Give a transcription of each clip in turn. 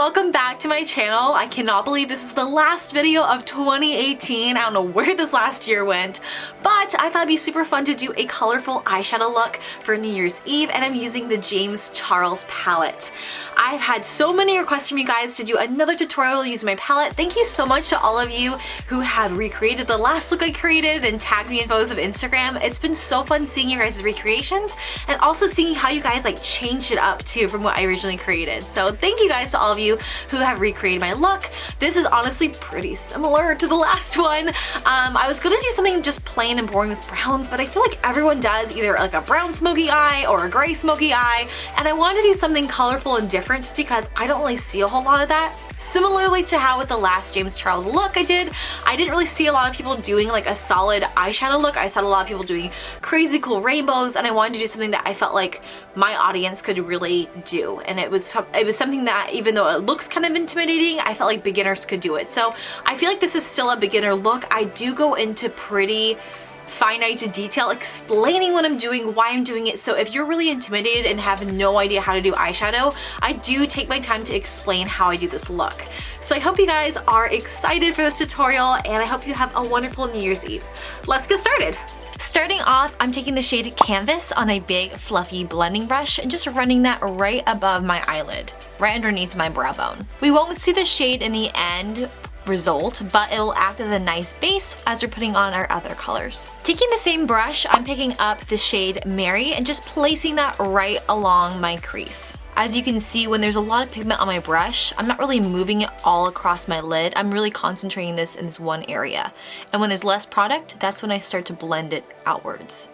welcome back to my channel. I cannot believe this is the last video of 2018. I don't know where this last year went, but I thought it'd be super fun to do a colorful eyeshadow look for New Year's Eve, and I'm using the Jamescharlescasting palette. I've had so many requests from you guys to do another tutorial using my palette. Thank you so much to all of you who have recreated the last look I created and tagged me in photos of Instagram. It's been so fun seeing your guys' recreations and also seeing how you guys like changed it up too from what I originally created. So thank you guys to all of you who have recreated my look. This is honestly pretty similar to the last one. I was gonna do something just plain and boring with browns, but I feel like everyone does either like a brown smoky eye or a gray smoky eye, and I wanted to do something colorful and different just because I don't really see a whole lot of that. Similarly to how with the last Jamescharlescasting look I didn't really see a lot of people doing like a solid eyeshadow look. I saw a lot of people doing crazy cool rainbows, and I wanted to do something that I felt like my audience could really do. And it was something that, even though it looks kind of intimidating, I felt like beginners could do it. So I feel like this is still a beginner look. I do go into pretty finite detail explaining what I'm doing, why I'm doing it. So if you're really intimidated and have no idea how to do eyeshadow, I do take my time to explain how I do this look. So I hope you guys are excited for this tutorial, and I hope you have a wonderful New Year's Eve. Let's get started. Starting off, I'm taking the shade Canvas on a big fluffy blending brush and just running that right above my eyelid, right underneath my brow bone. We won't see the shade in the end result, but it will act as a nice base as we're putting on our other colors. Taking the same brush, I'm picking up the shade Mary and just placing that right along my crease. As you can see, when there's a lot of pigment on my brush, I'm not really moving it all across my lid. I'm really concentrating this in this one area. And when there's less product, that's when I start to blend it outwards.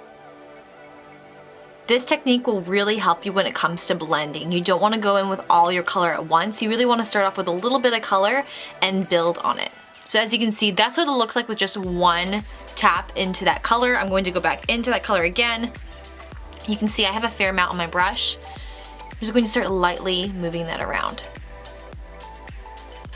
This technique will really help you when it comes to blending. You don't want to go in with all your color at once. You really want to start off with a little bit of color and build on it. So as you can see, that's what it looks like with just one tap into that color. I'm going to go back into that color again. You can see I have a fair amount on my brush. I'm just going to start lightly moving that around.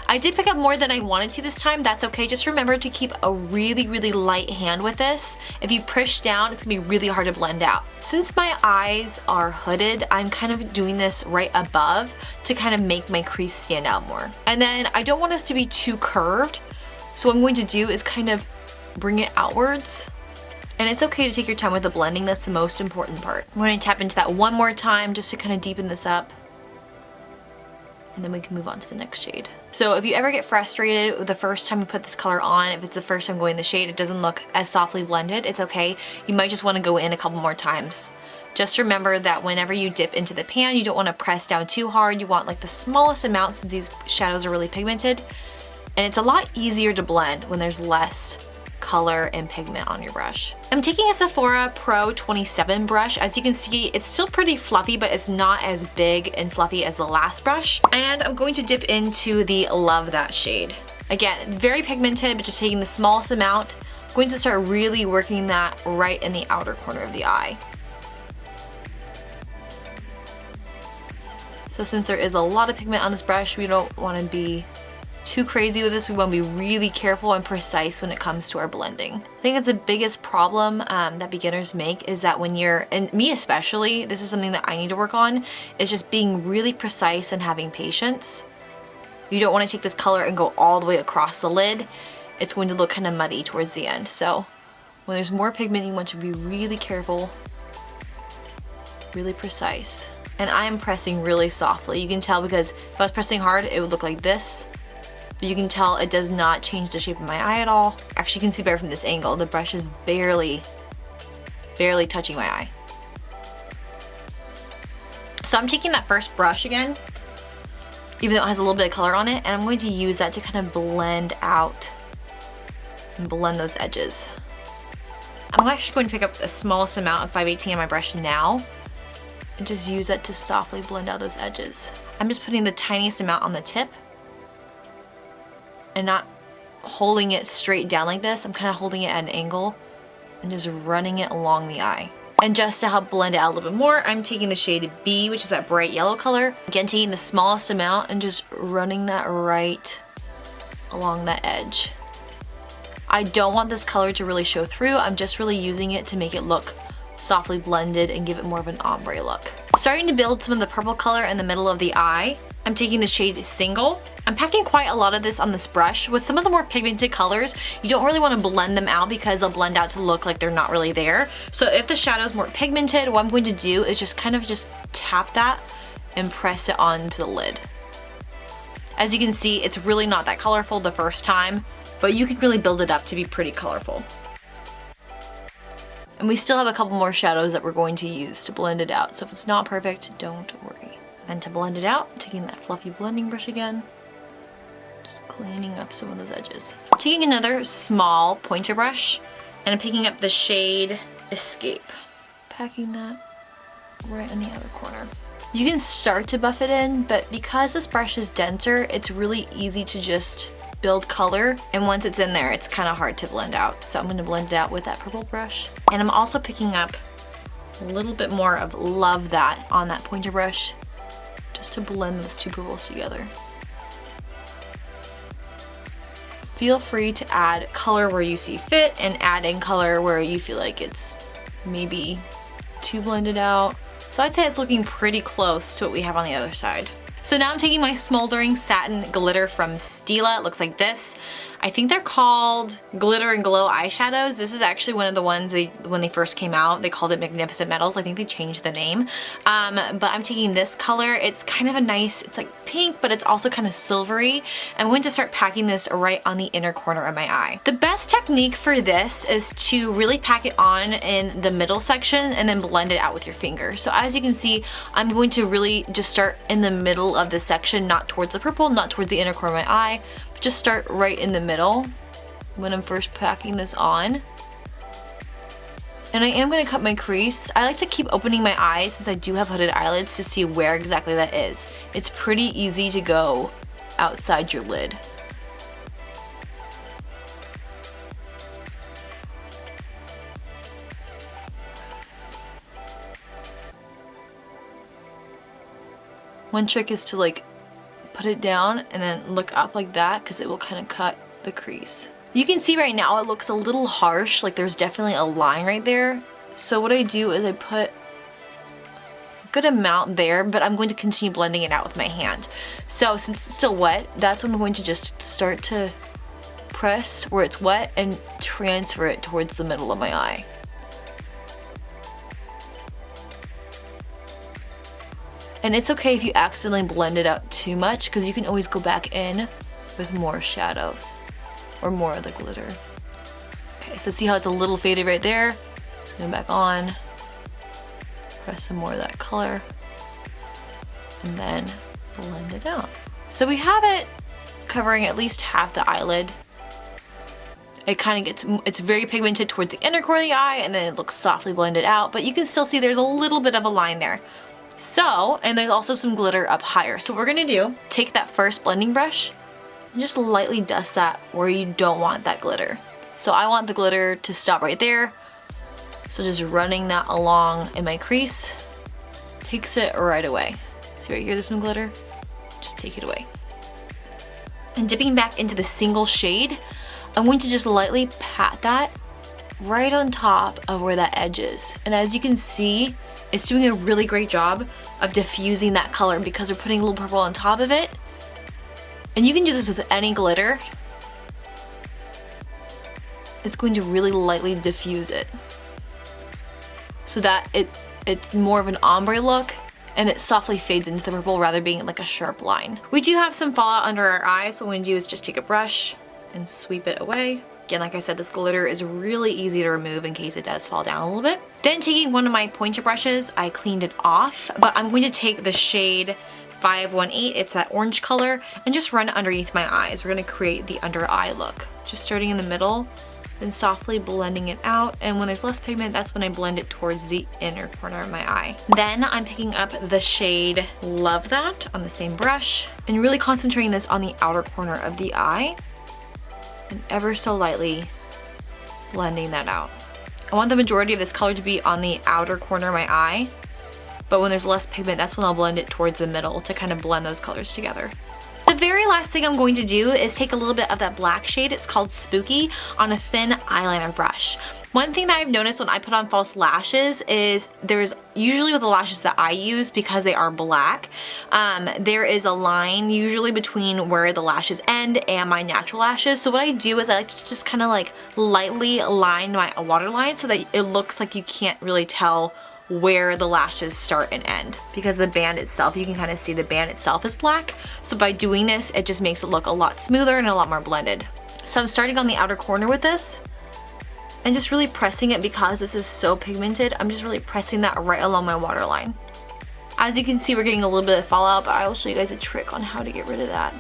I did pick up more than I wanted to this time. That's okay. Just remember to keep a really, really light hand with this. If you push down, it's gonna be really hard to blend out. Since my eyes are hooded, I'm kind of doing this right above to kind of make my crease stand out more. And then I don't want us to be too curved. So what I'm going to do is kind of bring it outwards. And it's okay to take your time with the blending. That's the most important part. I'm going to tap into that one more time just to kind of deepen this up. And then we can move on to the next shade. So if you ever get frustrated the first time you put this color on, if it's the first time going the shade, it doesn't look as softly blended, it's okay. You might just want to go in a couple more times. Just remember that whenever you dip into the pan, you don't want to press down too hard. You want like the smallest amount since these shadows are really pigmented. And it's a lot easier to blend when there's less color and pigment on your brush. I'm taking a Sephora Pro 27 brush. As you can see, it's still pretty fluffy, but it's not as big and fluffy as the last brush. And I'm going to dip into the Love That shade. Again, very pigmented, but just taking the smallest amount. I'm going to start really working that right in the outer corner of the eye. So since there is a lot of pigment on this brush, we don't want to be too crazy with this. We want to be really careful and precise when it comes to our blending. I think it's the biggest problem that beginners make is that when you're, and me especially, this is something that I need to work on, is just being really precise and having patience. You don't want to take this color and go all the way across the lid. It's going to look kind of muddy towards the end. So when there's more pigment, you want to be really careful, really precise. And I am pressing really softly. You can tell because if I was pressing hard, it would look like this. But you can tell it does not change the shape of my eye at all. Actually, you can see better from this angle. The brush is barely touching my eye. So I'm taking that first brush again, even though it has a little bit of color on it, and I'm going to use that to kind of blend out and blend those edges. I'm actually going to pick up the smallest amount of 518 on my brush now and just use that to softly blend out those edges. I'm just putting the tiniest amount on the tip and not holding it straight down like this. I'm kind of holding it at an angle and just running it along the eye. And just to help blend it out a little bit more, I'm taking the shade B, which is that bright yellow color. Again, taking the smallest amount and just running that right along that edge. I don't want this color to really show through. I'm just really using it to make it look softly blended and give it more of an ombre look. Starting to build some of the purple color in the middle of the eye. I'm taking the shade Single. I'm packing quite a lot of this on this brush. With some of the more pigmented colors, you don't really want to blend them out because they'll blend out to look like they're not really there. So if the shadow is more pigmented, what I'm going to do is just kind of just tap that and press it onto the lid. As you can see, it's really not that colorful the first time, but you can really build it up to be pretty colorful. And we still have a couple more shadows that we're going to use to blend it out. So if it's not perfect, don't worry. And to blend it out, taking that fluffy blending brush again, just cleaning up some of those edges. Taking another small pointer brush, and I'm picking up the shade Escape. Packing that right in the outer corner. You can start to buff it in, but because this brush is denser, it's really easy to just build color, and once it's in there, it's kind of hard to blend out. So I'm going to blend it out with that purple brush. And I'm also picking up a little bit more of Love That on that pointer brush, just to blend those two purples together. Feel free to add color where you see fit and add in color where you feel like it's maybe too blended out. So I'd say it's looking pretty close to what we have on the other side. So now I'm taking my Smoldering Satin Glitter from Stila. It looks like this. I think they're called Glitter and Glow eyeshadows. This is actually one of the ones when they first came out, they called it Magnificent Metals. I think they changed the name. But I'm taking this color. It's kind of a nice, it's like pink, but it's also kind of silvery. I'm going to start packing this right on the inner corner of my eye. The best technique for this is to really pack it on in the middle section and then blend it out with your finger. So as you can see, I'm going to really just start in the middle of this section, not towards the purple, not towards the inner corner of my eye. Just start right in the middle when I'm first packing this on. And I am going to cut my crease. I like to keep opening my eyes since I do have hooded eyelids to see where exactly that is. It's pretty easy to go outside your lid. One trick is to like put it down and then look up like that, because it will kind of cut the crease. You can see right now it looks a little harsh, like there's definitely a line right there. So what I do is I put a good amount there, but I'm going to continue blending it out with my hand. So since it's still wet, that's when I'm going to just start to press where it's wet and transfer it towards the middle of my eye. And it's okay if you accidentally blend it out too much, because you can always go back in with more shadows or more of the glitter. Okay, so see how it's a little faded right there? Go back on, press some more of that color, and then blend it out. So we have it covering at least half the eyelid. It kind of gets, it's very pigmented towards the inner corner of the eye, and then it looks softly blended out, but you can still see there's a little bit of a line there. So, and there's also some glitter up higher. So what we're gonna do, take that first blending brush and just lightly dust that where you don't want that glitter. So I want the glitter to stop right there. So just running that along in my crease takes it right away. See right here, there's some glitter? Just take it away. And dipping back into the single shade, I'm going to just lightly pat that right on top of where that edge is. And as you can see, it's doing a really great job of diffusing that color because we're putting a little purple on top of it. And you can do this with any glitter. It's going to really lightly diffuse it so that it's more of an ombre look, and it softly fades into the purple rather than being like a sharp line. We do have some fallout under our eyes, so what we're gonna do is just take a brush and sweep it away. Again, like I said, this glitter is really easy to remove in case it does fall down a little bit. Then taking one of my pointer brushes, I cleaned it off, but I'm going to take the shade 518, it's that orange color, and just run it underneath my eyes. We're gonna create the under eye look. Just starting in the middle, then softly blending it out, and when there's less pigment, that's when I blend it towards the inner corner of my eye. Then I'm picking up the shade Love That on the same brush, and really concentrating this on the outer corner of the eye, and ever so lightly blending that out. I want the majority of this color to be on the outer corner of my eye, but when there's less pigment, that's when I'll blend it towards the middle to kind of blend those colors together. The very last thing I'm going to do is take a little bit of that black shade, it's called Spooky, on a thin eyeliner brush. One thing that I've noticed when I put on false lashes is there's usually with the lashes that I use, because they are black, there is a line usually between where the lashes end and my natural lashes. So what I do is I like to just kind of like lightly line my waterline so that it looks like you can't really tell where the lashes start and end, because the band itself, you can kind of see the band itself is black. So by doing this, it just makes it look a lot smoother and a lot more blended. So I'm starting on the outer corner with this and just really pressing it, because this is so pigmented. I'm just really pressing that right along my waterline. As you can see, we're getting a little bit of fallout, but I will show you guys a trick on how to get rid of that.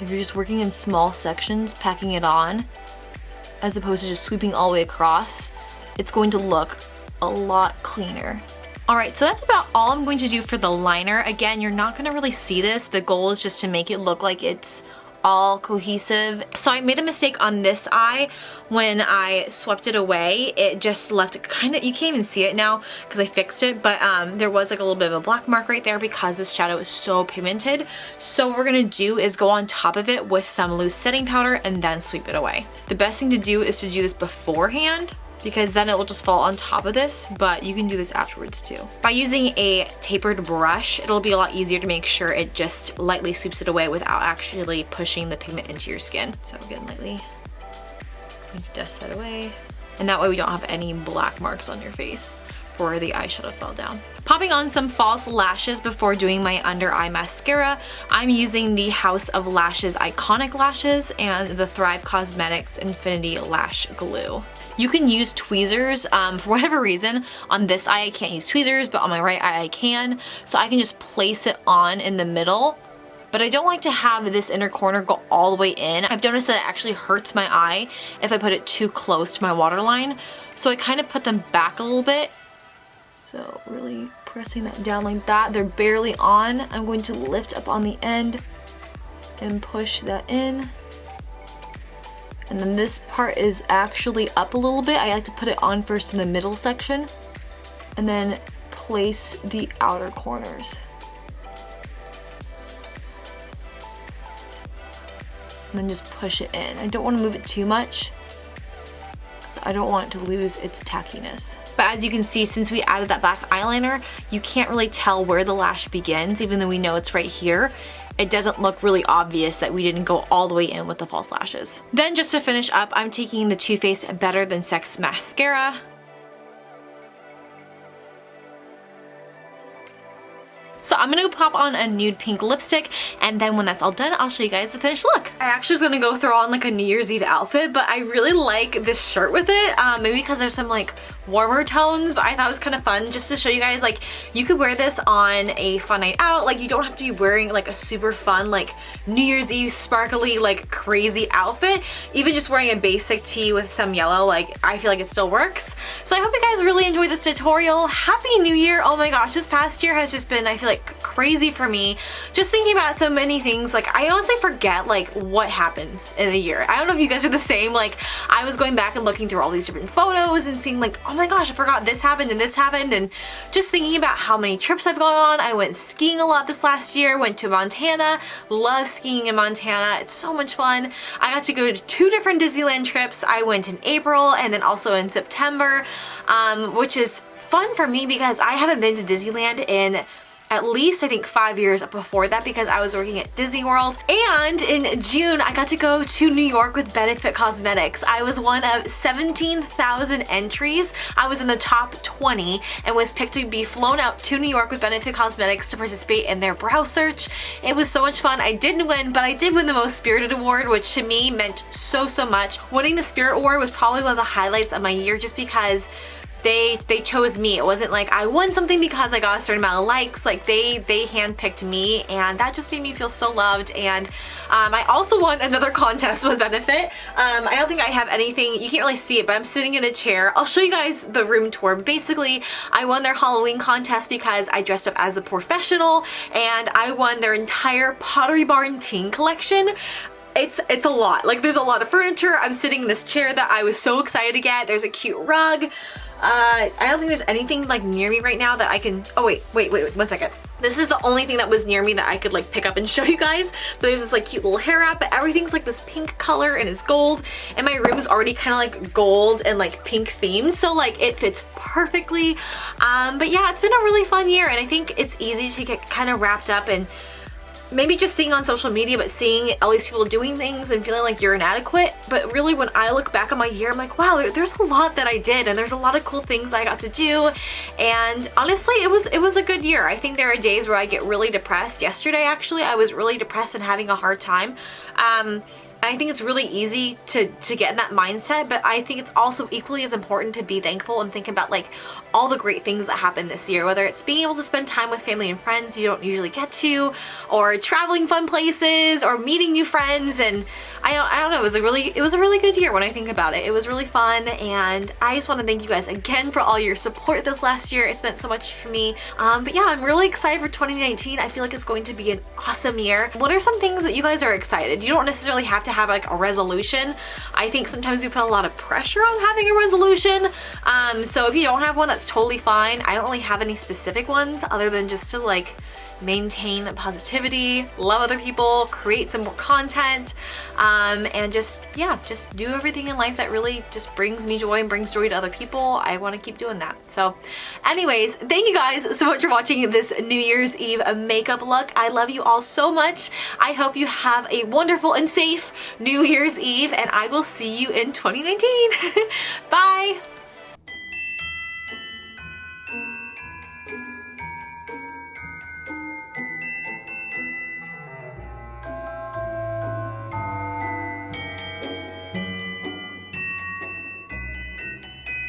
If you're just working in small sections, packing it on, as opposed to just sweeping all the way across, it's going to look a lot cleaner. Alright, so that's about all I'm going to do for the liner. Again, you're not going to really see this. The goal is just to make it look like it's all cohesive. So I made a mistake on this eye when I swept it away. It just left it kind of, you can't even see it now because I fixed it, but there was like a little bit of a black mark right there because this shadow is so pigmented. So what we're going to do is go on top of it with some loose setting powder and then sweep it away. The best thing to do is to do this beforehand, because then it will just fall on top of this, but you can do this afterwards too. By using a tapered brush, it'll be a lot easier to make sure it just lightly sweeps it away without actually pushing the pigment into your skin. So again, lightly, I'm going to dust that away. And that way we don't have any black marks on your face where the eyeshadow fell down. Popping on some false lashes before doing my under eye mascara, I'm using the House of Lashes Iconic Lashes and the Thrive Cosmetics Infinity Lash Glue. You can use tweezers. For whatever reason, on this eye I can't use tweezers, but on my right eye I can. So I can just place it on in the middle. But I don't like to have this inner corner go all the way in. I've noticed that it actually hurts my eye if I put it too close to my waterline. So I kind of put them back a little bit. So really pressing that down like that. They're barely on. I'm going to lift up on the end and push that in. And then this part is actually up a little bit. I like to put it on first in the middle section and then place the outer corners. And then just push it in. I don't want to move it too much. I don't want it to lose its tackiness. But as you can see, since we added that black eyeliner, you can't really tell where the lash begins, even though we know it's right here. It doesn't look really obvious that we didn't go all the way in with the false lashes. Then just to finish up, I'm taking the Too Faced Better Than Sex mascara. So I'm gonna pop on a nude pink lipstick, and then when that's all done, I'll show you guys the finished look. I actually was gonna go throw on like a New Year's Eve outfit, but I really like this shirt with it. Maybe because there's some like warmer tones, but I thought it was kind of fun just to show you guys, like, you could wear this on a fun night out. Like, you don't have to be wearing like a super fun like New Year's Eve sparkly like crazy outfit. Even just wearing a basic tee with some yellow, like, I feel like it still works. So I hope you guys really enjoyed this tutorial. Happy New Year. Oh my gosh, this past year has just been, I feel like, crazy for me. Just thinking about so many things, like, I honestly forget like what happens in a year. I don't know if you guys are the same. Like, I was going back and looking through all these different photos and seeing like, oh my gosh, I forgot this happened and this happened, and just thinking about how many trips I've gone on. I went skiing a lot this last year, went to Montana, love skiing in Montana. It's so much fun. I got to go to 2 different Disneyland trips. I went in April and then also in September, which is fun for me because I haven't been to Disneyland in at least I think 5 years before that, because I was working at Disney World. And in June, I got to go to New York with Benefit Cosmetics. I was one of 17,000 entries. I was in the top 20 and was picked to be flown out to New York with Benefit Cosmetics to participate in their brow search. It was so much fun. I didn't win, but I did win the Most Spirited Award, which to me meant so much. Winning the Spirit Award was probably one of the highlights of my year, just because they chose me. It wasn't like I won something because I got a certain amount of likes. Like, they handpicked me, and that just made me feel so loved. And I also won another contest with Benefit. I don't think I have anything, you can't really see it, but I'm sitting in a chair. I'll show you guys the room tour. Basically, I won their Halloween contest because I dressed up as a professional, and I won their entire Pottery Barn teen collection. It's a lot. Like, there's a lot of furniture. I'm sitting in this chair that I was so excited to get. There's a cute rug. I don't think there's anything like near me right now that I can, oh wait, 1 second. This is the only thing that was near me that I could like pick up and show you guys. But there's this like cute little hair wrap, but everything's like this pink color and it's gold. And my room is already kind of like gold and like pink themed. So like it fits perfectly. But yeah, it's been a really fun year, and I think it's easy to get kind of wrapped up in maybe just seeing on social media, but seeing all these people doing things and feeling like you're inadequate. But really, when I look back on my year, I'm like, wow, there's a lot that I did, and there's a lot of cool things I got to do. And honestly, it was a good year. I think there are days where I get really depressed. Yesterday, actually, I was really depressed and having a hard time. And I think it's really easy to get in that mindset, but I think it's also equally as important to be thankful and think about like all the great things that happened this year, whether it's being able to spend time with family and friends you don't usually get to, or traveling fun places, or meeting new friends. And I don't know, it was a really good year when I think about it. It was really fun, and I just want to thank you guys again for all your support this last year. It's meant so much for me. But yeah, I'm really excited for 2019. I feel like it's going to be an awesome year. What are some things that you guys are excited? You don't necessarily have to have like a resolution. I think sometimes we put a lot of pressure on having a resolution. So if you don't have one, that's totally fine. I don't really have any specific ones other than just to like maintain positivity, love other people, create some more content, and just do everything in life that really just brings me joy and brings joy to other people. I want to keep doing that. So anyways, thank you guys so much for watching this New Year's Eve makeup look. I love you all so much. I hope you have a wonderful and safe New Year's Eve, and I will see you in 2019. Bye!